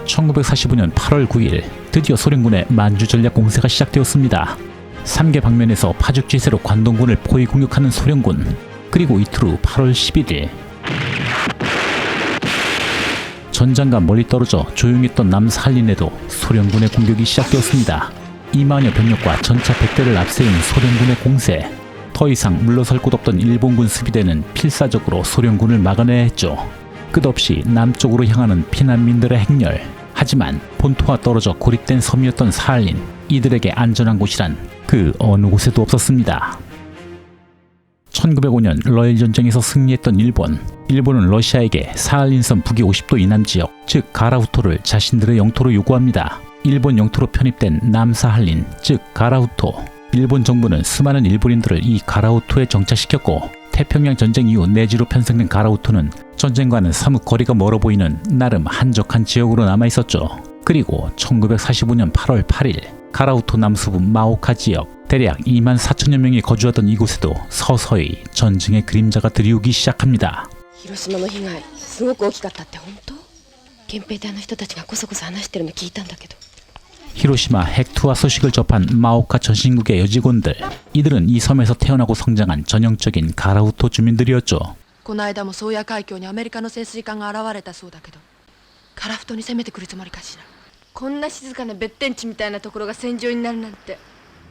1945년 8월 9일 드디어 소련군의 만주 전략 공세가 시작되었습니다. 3개 방면에서 파죽지세로 관동군을 포위 공격하는 소련군. 그리고 이틀 후 8월 11일 전장과 멀리 떨어져 조용했던 남사할린에도 소련군의 공격이 시작되었습니다. 2만여 병력과 전차 100대를 앞세운 소련군의 공세. 더 이상 물러설 곳 없던 일본군 수비대는 필사적으로 소련군을 막아내야 했죠. 끝없이 남쪽으로 향하는 피난민들의 행렬. 하지만 본토와 떨어져 고립된 섬이었던 사할린, 이들에게 안전한 곳이란 그 어느 곳에도 없었습니다. 1905년 러일 전쟁에서 승리했던 일본은 러시아에게 사할린섬 북위 50도 이남 지역, 즉 가라후토를 자신들의 영토로 요구합니다. 일본 영토로 편입된 남사할린, 즉 가라후토. 일본 정부는 수많은 일본인들을 이 가라후토에 정착시켰고, 태평양 전쟁 이후 내지로 편성된 가라후토는 전쟁과는 사뭇 거리가 멀어 보이는 나름 한적한 지역으로 남아있었죠. 그리고 1945년 8월 8일 가라후토 남서부 마오카 지역, 대략 2만 4천여 명이 거주하던 이곳에도 서서히 전쟁의 그림자가 들이오기 시작합니다. 히로시마の被害すごく大きかったって本当？憲兵隊の人たちがこそこそ話してるの聞いたんだけど。 히로시마 핵투하 소식을 접한 마오카 전신국의 여직원들, 이들은 이 섬에서 태어나고 성장한 전형적인 가라후토 주민들이었죠. この間も宗谷海峡にアメリカの潜水艦が現れたそうだけど、カラフトに攻めてくるつもりかしら。こんな静かな別天地みたいなところが戦場になるなんて。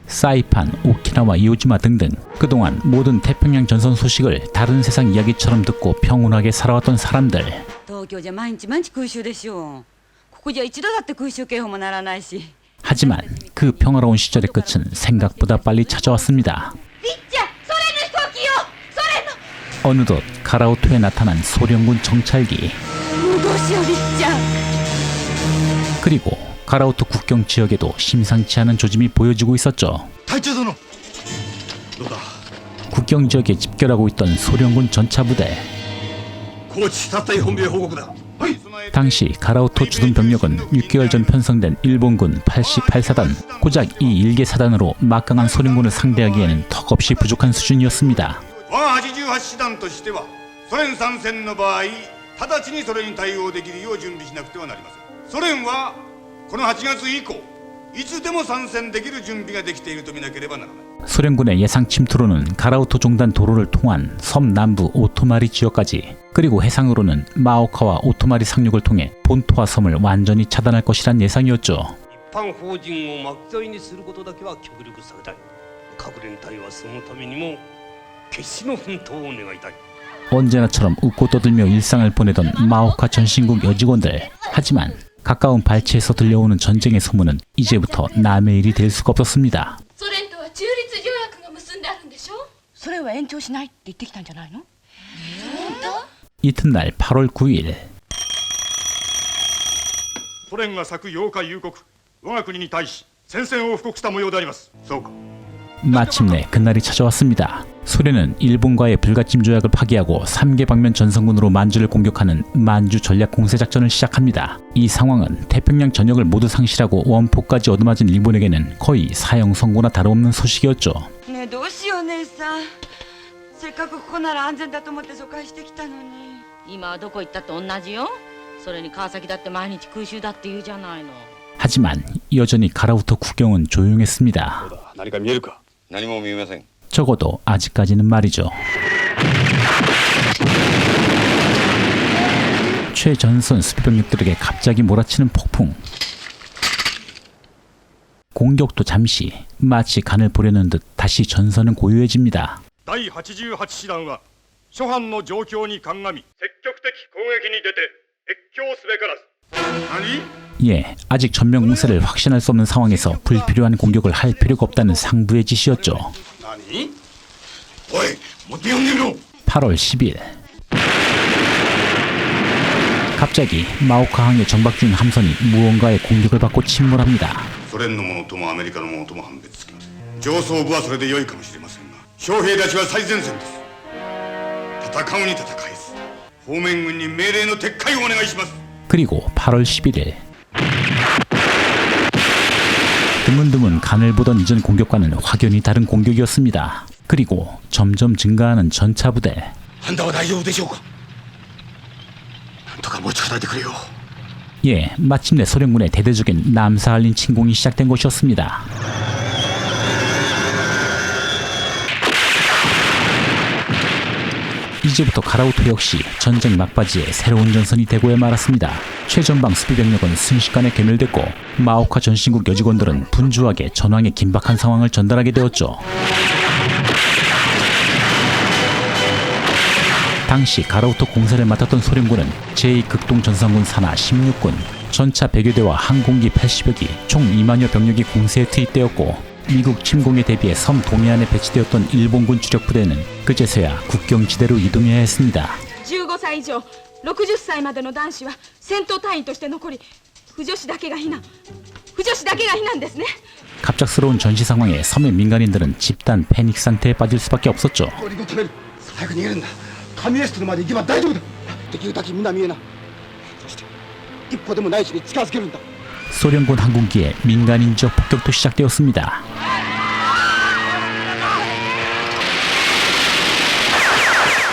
사이판, 오키나와 이오지마 등등 그동안 모든 태평양 전선 소식을 다른 세상 이야기처럼 듣고 평온하게 살아왔던 사람들. 東京じゃ毎日毎日空襲でしょう。ここじゃ一度だって空襲警報も鳴らないし。 하지만 그 평화로운 시절의 끝은 생각보다 빨리 찾아왔습니다. 어느덧 가라후토에 나타난 소련군 정찰기. 그리고 가라후토 국경 지역에도 심상치 않은 조짐이 보여지고 있었죠. 국경 지역에 집결하고 있던 소련군 전차 부대. 당시 가라후토 주둔 병력은 6개월 전 편성된 일본군 88사단, 고작 이 1개 사단으로 막강한 소련군을 상대하기에는 턱없이 부족한 수준이었습니다. 88師団としてはソ連参戦の場合直ちにそれに対応できるよう準備しなくてはなりません。ソ連はこの8月以降いつでも参戦できる準備ができていると見なければならない。 소련군의 예상 침투로는 가라후토 종단 도로를 통한 섬 남부 오토마리 지역까지, 그리고 해상으로는 마오카와 오토마리 상륙을 통해 본토와 섬을 완전히 차단할 것이란 예상이었죠. 一般法人を巻き添えにすることだけは極力避けたい。各連隊はそのためにも決死の奮闘を願いたい。 언제나처럼 웃고 떠들며 일상을 보내던 마오카 전신국 여직원들. 하지만 가까운 발치에서 들려오는 전쟁의 소문은 이제부터 남의 일이 될 수가 없었습니다. ソ連とは中立条約が結んであるんでしょ？それは延長しないって言ってきたんじゃないの？ 이튿날 8월 9일 ソ連が昨8日夕刻我が国に対し宣戦を布告した模様であります。そうか。 마침내 그날이 찾아왔습니다. 소련은 일본과의 불가침 조약을 파기하고 3개 방면 전선군으로 만주를 공격하는 만주 전략 공세 작전을 시작합니다. 이 상황은 태평양 전역을 모두 상실하고 원포까지 얻어맞은 일본에게는 거의 사형 선고나 다름없는 소식이었죠. ねえどうしよう姉さん。せっかくここなら安全だと思って疎開してきたのに。今はどこ行ったって同じよ。それに川崎だって毎日空襲だって言うじゃないの。 하지만 여전히 가라후토 국경은 조용했습니다. 何か見えるか？何も見えません。 적어도 아직까지는 말이죠. 최전선 수비병력들에게 갑자기 몰아치는 폭풍. 공격도 잠시, 마치 간을 보려는 듯 다시 전선은 고요해집니다. 第88師団は諸般の状況に鑑み積極的攻撃に出て越境すべからず。何？ 예, 아직 전면 공세를 확신할 수 없는 상황에서 불필요한 공격을 할 필요가 없다는 상부의 지시였죠. 8월 10일 갑자기 마오카항에 정박 중인 함선이 무언가의 공격을 받고 침몰합니다. ソ連のものともアメリカのものとも判別つきます。上層部はそれで良いかもしれませんが、将兵たちは最前線です。戦うに戦えず、方面軍に命令の撤回をお願いします。 그리고 8월 11일 드문드문 간을 보던 이전 공격과는 확연히 다른 공격이었습니다. 그리고 점점 증가하는 전차 부대. あんたは大丈夫でしょうか？なんとか持ちこたえてくれよ。 예, 마침내 소련군의 대대적인 남사할린 침공이 시작된 것이었습니다. 이제부터 가라우토 역시 전쟁 막바지에 새로운 전선이 되고야 말았습니다. 최전방 수비병력은 순식간에 괴멸됐고 마오카 전신국 여직원들은 분주하게 전황의 긴박한 상황을 전달하게 되었죠. 당시 가라우토 공세를 맡았던 소련군은 제2극동전선군 산하 16군, 전차 100여 대와 항공기 80여 기, 총 2만여 병력이 공세에 투입되었고 미국 침공에 대비해 섬 동해안에 배치되었던 일본군 주력 부대는 그제서야 국경지대로 이동해야 했습니다. 15歳以上60歳までの男子は戦闘隊員として残り婦女子だけが避難ですね。 갑작스러운 전시 상황에 섬의 민간인들은 집단 패닉 상태에 빠질 수밖에 없었죠. 早く逃げるんだ。神エストルまで行けば大丈夫だ。できるだけ南へな。そして一歩でもない地に近づけるんだ。 소련군 항공기에 민간인 지역 폭격도 시작되었습니다.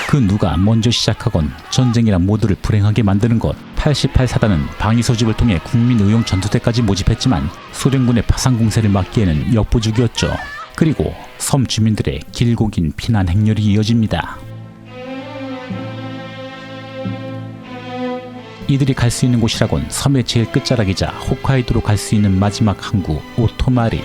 그 누가 먼저 시작하건 전쟁이란 모두를 불행하게 만드는 것. 88사단은 방위 소집을 통해 국민의용 전투대까지 모집했지만 소련군의 파상 공세를 막기에는 역부족이었죠. 그리고 섬 주민들의 길고 긴 피난 행렬이 이어집니다. 이들이 갈 수 있는 곳이라곤 섬의 제일 끝자락이자 홋카이도로 갈 수 있는 마지막 항구 오토마리.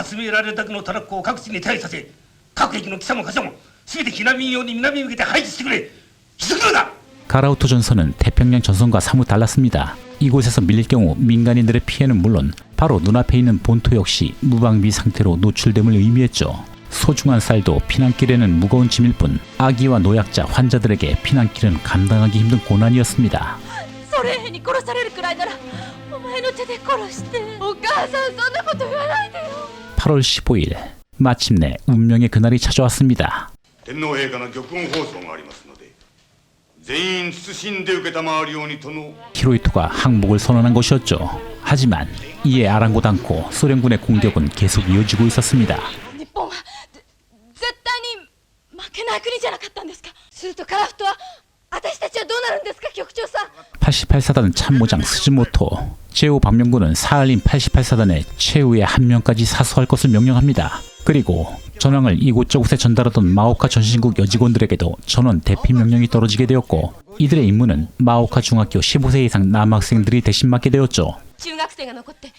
集められただけのトラックを各地に退避させ、各駅の汽車も貨車も全て避難民用に南に向けて配置してくれ。急ぐのだ。 가라우토 전선은 태평양 전선과 사뭇 달랐습니다. 이곳에서 밀릴 경우 민간인들의 피해는 물론 바로 눈앞에 있는 본토 역시 무방비 상태로 노출됨을 의미했죠. 소중한 쌀도 피난길에는 무거운 짐일 뿐 아기와 노약자, 환자들에게 피난길은 감당하기 힘든 고난이었습니다. ソ連兵に殺されるくらいならお前の手で殺して。お母さんそんなこと言わないでよ。 8월 15일 마침내 운명의 그날이 찾아왔습니다. 天皇陛下の玉音放送がありますので全員謹んで受けたまわるようにとの 히로히토가 항복을 선언한 것이었죠. 하지만 이에 아랑곳 않고 소련군의 공격은 계속 이어지고 있었습니다. 日本は絶対に負けない国じゃなかったんですか。するとカラフトは私たちはどうなるんですか、局長さん。 88사단 참모장 스즈모토, 제후 방명군은 사할린 88사단의 최후의 한 명까지 사수할 것을 명령합니다. 그리고 전황을 이곳저곳에 전달하던 마오카 전신국 여직원들에게도 전원 대피 명령이 떨어지게 되었고 이들의 임무는 마오카 중학교 15세 이상 남학생들이 대신 맡게 되었죠. 中学生が残って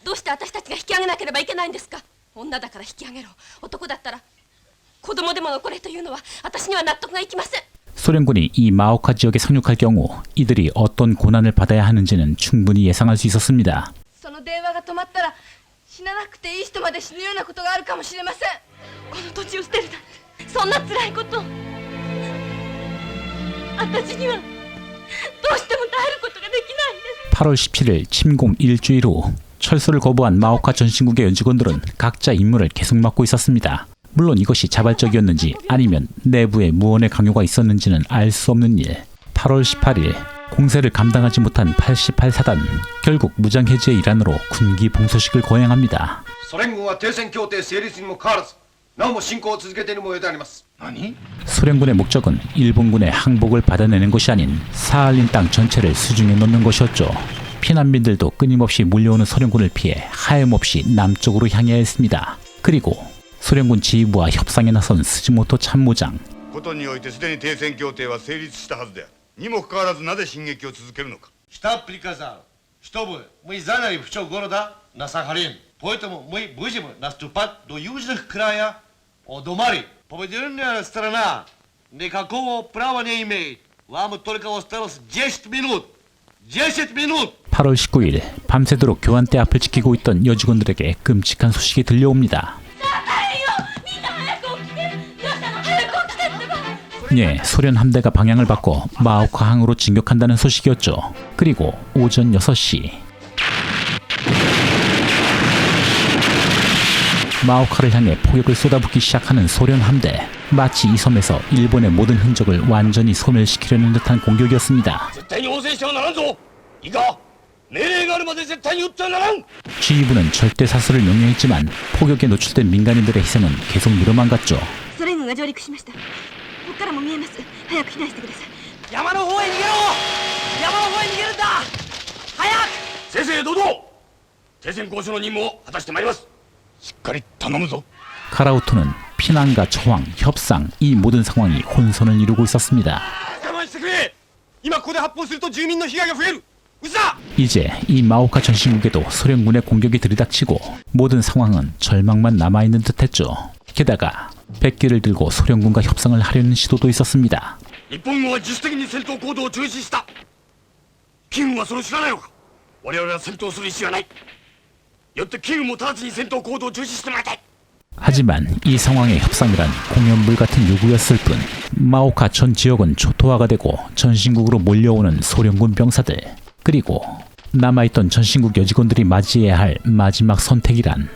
どうして私たちが引き上げなければいけないんですか。女だから引き上げろ、男だったら子供でも残れというのは私には納得がいきません。 소련군이 이 마오카 지역에 상륙할 경우 이들이 어떤 고난을 받아야 하는지는 충분히 예상할 수 있었습니다. その電話が止まったら死ななくていい人まで死ぬようなことがあるかもしれません。この土地を捨てるなんてそんな辛いこと私にはどうしても耐えることができないんです。 8월 17일 침공 일주일 후 철수를 거부한 마오카 전신국의 연직원들은 각자 임무를 계속 맡고 있었습니다. 물론 이것이 자발적이었는지 아니면 내부에 무언의 강요가 있었는지는 알 수 없는 일. 8월 18일 공세를 감당하지 못한 88사단 결국 무장해제의 일환으로 군기 봉소식을 거행합니다. ソ連軍は停戦協定成立にもかかわらずなおも侵攻を続けている模様であります。何? 소련군의 목적은 일본군의 항복을 받아내는 것이 아닌 사할린 땅 전체를 수중에 넣는 것이었죠. 피난민들도 끊임없이 몰려오는 소련군을 피해 하염없이 남쪽으로 향해야 했습니다. 그리고 소련군 지휘부와 협상에 나선 스즈모토 참모장. ことにおいてすでに停戦協定は成立したはずであるにもかかわらずなぜ進撃を続けるのか Штаб приказал, чтобы мы заняли все города на Сахалин. Поэтому мы будем наступать до южных края Одомари. Победительная сторона никакого права не имеет. Вам только осталось 10 минут. 10 минут! 8월 19일 밤새도록 교환대 앞을 지키고 있던 여직원들에게 끔찍한 소식이 들려옵니다. 예, 소련 함대가 방향을 바꿔 마오카 항으로 진격한다는 소식이었죠. 그리고 오전 6시 마오카를 향해 포격을 쏟아붓기 시작하는 소련 함대. 마치 이 섬에서 일본의 모든 흔적을 완전히 소멸시키려는 듯한 공격이었습니다. 지휘부는 절대 사수를 명령했지만 포격에 노출된 민간인들의 희생은 계속 늘어만 갔죠. ソ連軍が上陸しました。ここからも見えます。早く避難してください。山の方へ逃げろ。山の方へ逃げるんだ。早く。先生堂々停戦交渉の任務を果たしてまいります。しっかり頼むぞ。 가라우토는 피난과 저항, 협상 이 모든 상황이 혼선을 이루고 있었습니다. 我慢してくれ。今ここで発砲すると住民の被害が増える。嘘だ。 이제 이 마오카 전신국에도 소련군의 공격이 들이닥치고 모든 상황은 절망만 남아있는 듯했죠. 게다가 백기를 들고 소련군과 협상을 하려는 시도도 있었습니다. 日本軍は自主的に戦闘行動を中止した。キ軍はそれを知らないのか。我々は戦闘する意思はない。よってキ軍も直ちに戦闘行動を中止してもらいたい。 하지만 이 상황의 협상이란 공연불 같은 요구였을 뿐 마오카 전 지역은 초토화가 되고 전신국으로 몰려오는 소련군 병사들 그리고 남아있던 전신국 여직원들이 맞이해야 할 마지막 선택이란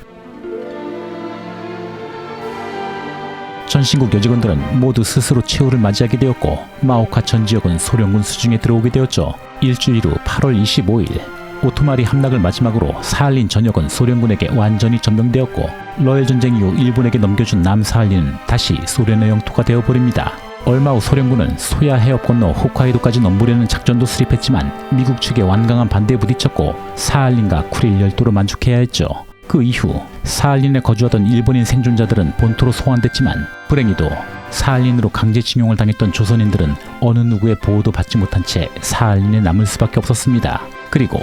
전신국 여직원들은 모두 스스로 최후를 맞이하게 되었고 마오카 전 지역은 소련군 수중에 들어오게 되었죠. 일주일 후 8월 25일 오토마리 함락을 마지막으로 사할린 전역은 소련군에게 완전히 점령되었고 러일 전쟁 이후 일본에게 넘겨준 남사할린은 다시 소련의 영토가 되어버립니다. 얼마 후 소련군은 소야 해협 건너 홋카이도까지 넘보려는 작전도 수립했지만 미국 측의 완강한 반대에 부딪혔고 사할린과 쿠릴 열도로 만족해야 했죠. 그 이후 사할린에 거주하던 일본인 생존자들은 본토로 소환됐지만 불행히도 사할린으로 강제징용을 당했던 조선인들은 어느 누구의 보호도 받지 못한 채 사할린에 남을 수밖에 없었습니다. 그리고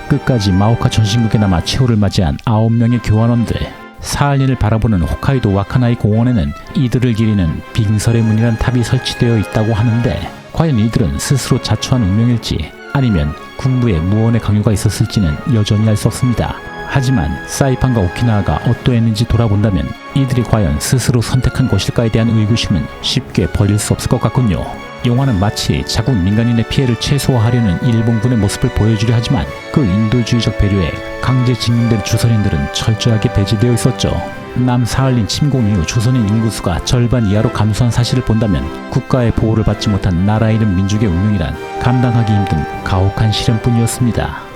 끝까지 마오카 전신국에 남아 최후를 맞이한 9명의 교환원들. 사할린을 바라보는 홋카이도 와카나이 공원에는 이들을 기리는 빙설의 문이란 탑이 설치되어 있다고 하는데 과연 이들은 스스로 자초한 운명일지 아니면 군부의 무언의 강요가 있었을지는 여전히 알 수 없습니다. 하지만 사이판과 오키나와가 어떠했는지 돌아본다면 이들이 과연 스스로 선택한 것일까에 대한 의구심은 쉽게 버릴 수 없을 것 같군요. 영화는 마치 자국 민간인의 피해를 최소화하려는 일본군의 모습을 보여주려 하지만 그 인도주의적 배려에 강제징용된 조선인들은 철저하게 배제되어 있었죠. 남사할린 침공 이후 조선인 인구수가 절반 이하로 감소한 사실을 본다면 국가의 보호를 받지 못한 나라 잃은 민족의 운명이란 감당하기 힘든 가혹한 시련뿐이었습니다.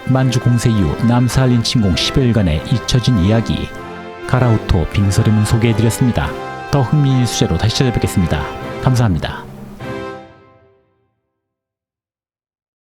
만주 공세 이후 남사할린 침공 10여일간의 잊혀진 이야기 가라우토 빙설의 문 소개해드렸습니다. 더 흥미있는 주제로 다시 찾아뵙겠습니다. 감사합니다.